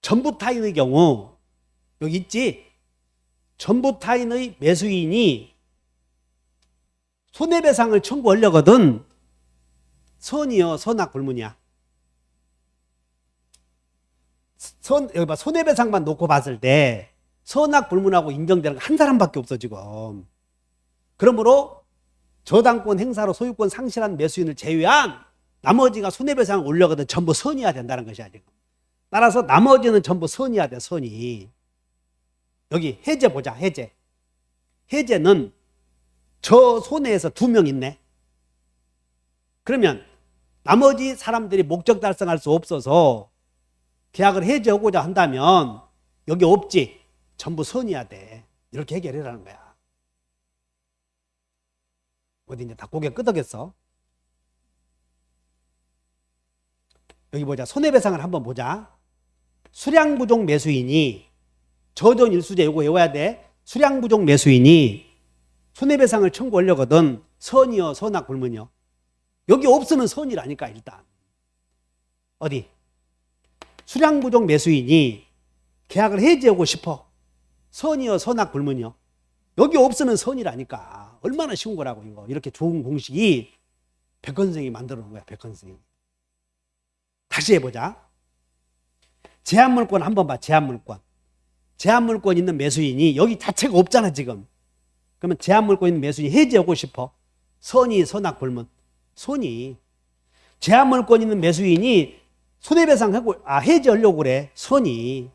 전부 타인의 경우 여기 있지? 전부 타인의 매수인이 손해배상을 청구하려거든 선이요. 선악 불문이야. 여기 봐. 손해배상만 놓고 봤을 때 선악 불문하고 인정되는 거 한 사람밖에 없어 지금. 그러므로 저당권 행사로 소유권 상실한 매수인을 제외한 나머지가 손해배상을 올려거든 전부 선이어야 된다는 것이야 지금. 따라서 나머지는 전부 선이어야 돼. 선이. 여기 해제 보자. 해제. 해제는 저 손해에서 2명 있네. 그러면 나머지 사람들이 목적 달성할 수 없어서 계약을 해제하고자 한다면 여기 없지. 전부 선이어야 돼. 이렇게 해결해라는 거야. 어디 이제 다 고개 끄덕였어. 여기 보자. 손해배상을 한번 보자. 수량부족 매수인이 저존 일수제 요거 외워야 돼. 수량부족 매수인이 손해배상을 청구하려거든 선이요 선악 불문이요. 여기 없으면 선이라니까 일단. 어디? 수량부족 매수인이 계약을 해지하고 싶어. 선이요 선악 불문이요. 여기 없으면 선이라니까. 얼마나 쉬운 거라고 이거. 이렇게 좋은 공식이 백헌생이 만들어 놓은 거야. 백헌생이. 다시 해보자. 제한물권 한번 봐. 제한물권. 제한물권 있는 매수인이 여기 자체가 없잖아 지금. 그러면 제한물권 있는 매수인이 해지하고 싶어. 선이 선악 불문. 선이. 제한물권 있는 매수인이 손해배상하고 해지하려고 그래. 선이.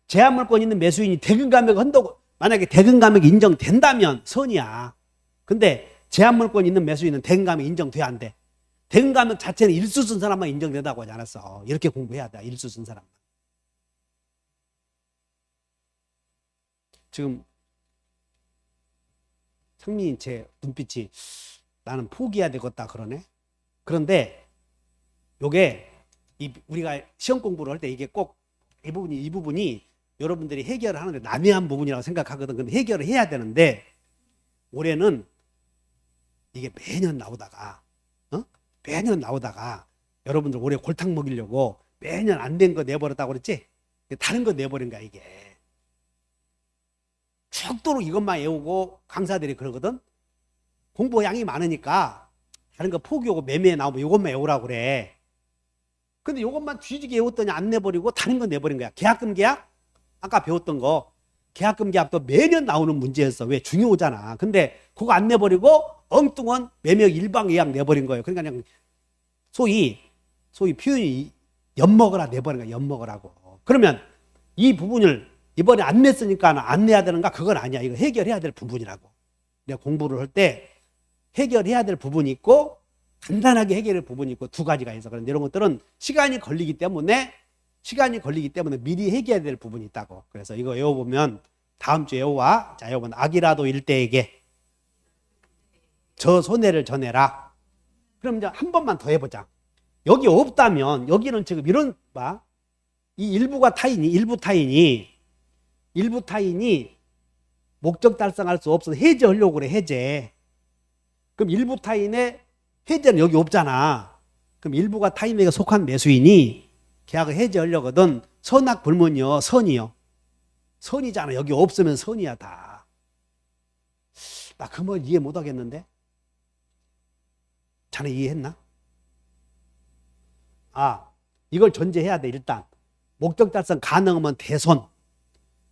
제한물권 있는 매수인이 대금감액 한다고 만약에 대금감액이 인정된다면 선이야. 근데 제한물권 있는 매수인은 대금감액 인정돼야 안 돼. 대금감액 자체는 일수 쓴 사람만 인정된다고 하지 않았어. 이렇게 공부해야 돼. 일수 쓴 사람만. 지금 상민이 제 눈빛이 나는 포기해야 되겠다 그러네. 그런데 요게 우리가 시험 공부를 할 때 이게 꼭 이 부분이 여러분들이 해결을 하는데 난해한 부분이라고 생각하거든. 근데 해결을 해야 되는데 올해는 이게 매년 나오다가 여러분들 올해 골탕 먹이려고 매년 안 된 거 내버렸다고 그랬지? 다른 거 내버린 거야 이게. 죽도록 이것만 외우고 강사들이 그러거든. 공부 양이 많으니까 다른 거 포기하고 매매에 나오면 이것만 외우라고 그래. 근데 이것만 뒤지게 외웠더니 안 내버리고 다른 거 내버린 거야. 계약금 계약? 아까 배웠던 거 계약금 계약도 매년 나오는 문제였어. 왜? 중요하잖아. 근데 그거 안 내버리고 엉뚱한 매매 일방 예약 내버린 거예요. 그러니까 그냥 소위 표현이 엿먹으라 내버린 거야. 엿먹으라고. 그러면 이 부분을 이번에 안 냈으니까 안 내야 되는가? 그건 아니야. 이거 해결해야 될 부분이라고. 내가 공부를 할 때 해결해야 될 부분이 있고 간단하게 해결할 부분이 있고 두 가지가 있어. 그런데 이런 것들은 시간이 걸리기 때문에 미리 해결해야 될 부분이 있다고. 그래서 이거 외워보면 다음 주에 외워와. 자, 여러분 악이라도 일대에게 저 손해를 전해라. 그럼 이제 한 번만 더 해보자. 여기 없다면 여기는 지금 이런 봐. 이 일부 타인이 목적 달성할 수 없어서 해제하려고 그래. 해제. 그럼 일부 타인의 해제는 여기 없잖아. 그럼 일부가 타인에게 속한 매수인이 계약을 해제하려거든 선악 불문이요 선이요. 선이잖아. 여기 없으면 선이야 다. 나 그 뭐 이해 못 하겠는데? 자네 이해했나? 이걸 전제해야 돼. 일단 목적 달성 가능하면 대손,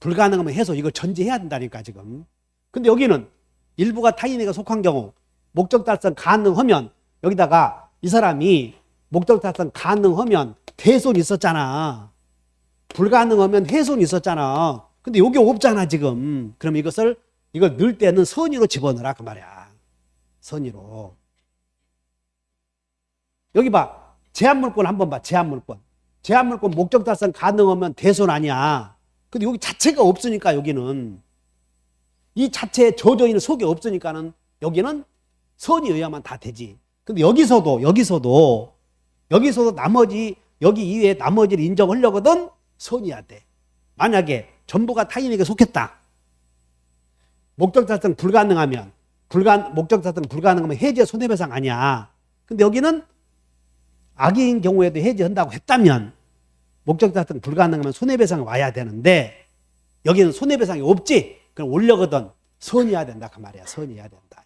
불가능하면 해소. 이걸 전제해야 된다니까 지금. 근데 여기는 일부가 타인에게 속한 경우 목적 달성 가능하면 여기다가 이 사람이 목적 달성 가능하면 대손이 있었잖아. 불가능하면 해손이 있었잖아. 근데 여기 없잖아 지금. 그럼 이걸 넣을 때는 선의로 집어넣으라 그 말이야. 선의로. 여기 봐. 제한물권 한번 봐. 제한물권 목적 달성 가능하면 대손 아니야. 근데 여기 자체가 없으니까 여기는 이 자체에 저조인은 속에 없으니까는 여기는 선이 의하면 다 되지. 근데 여기서도 나머지 여기 이외에 나머지를 인정하려거든 선이어야 돼. 만약에 전부가 타인에게 속했다. 목적 달성 불가능하면 해제 손해배상 아니야. 근데 여기는 악의인 경우에도 해제한다고 했다면 목적 달성 불가능하면 손해배상이 와야 되는데 여기는 손해배상이 없지. 그럼 올려거든 선이어야 된다 그 말이야. 선이어야 된다.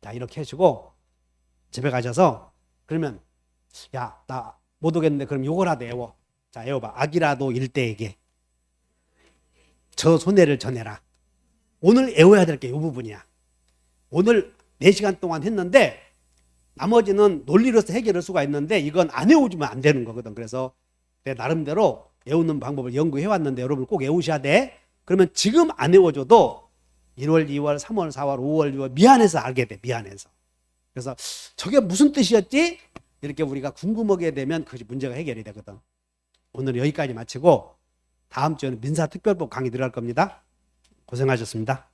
자, 이렇게 해주고 집에 가셔서 그러면 야, 나 못 오겠는데 그럼 요거라도 외워. 자, 외워봐. 악이라도 일대에게 저 손해를 전해라. 오늘 외워야 될 게 요 부분이야. 오늘 4시간 동안 했는데 나머지는 논리로서 해결할 수가 있는데 이건 안 외워주면 안 되는 거거든. 그래서 내 나름대로 외우는 방법을 연구해 왔는데 여러분 꼭 외우셔야 돼. 그러면 지금 안 외워줘도 1월, 2월, 3월, 4월, 5월, 6월 미안해서 알게 돼. 미안해서. 그래서 저게 무슨 뜻이었지? 이렇게 우리가 궁금하게 되면 그것이 문제가 해결이 되거든. 오늘 여기까지 마치고 다음 주에는 민사특별법 강의 들어갈 겁니다. 고생하셨습니다.